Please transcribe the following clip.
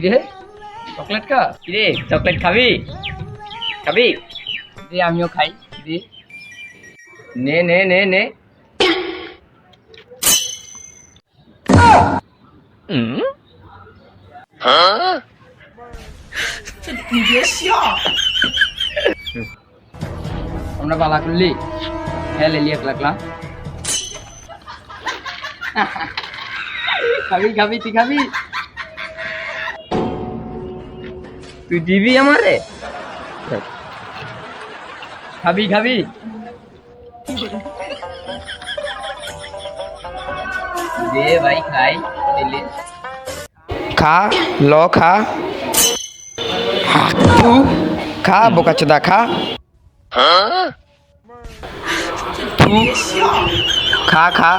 রে চকলেট খা রে, চকলেট খাবি খাবি রে? আমিও খাই রে, নে নে নে নে। আমরা পালা করলি খেলে লিয়ে লাগলা। খাবি খাবি তুই খাবি, তুই দিবি আমারে? খাবি খাবি দে ভাই খাই দিলে। খা ল খা তু খা বোকা চোদা খা তু খা খা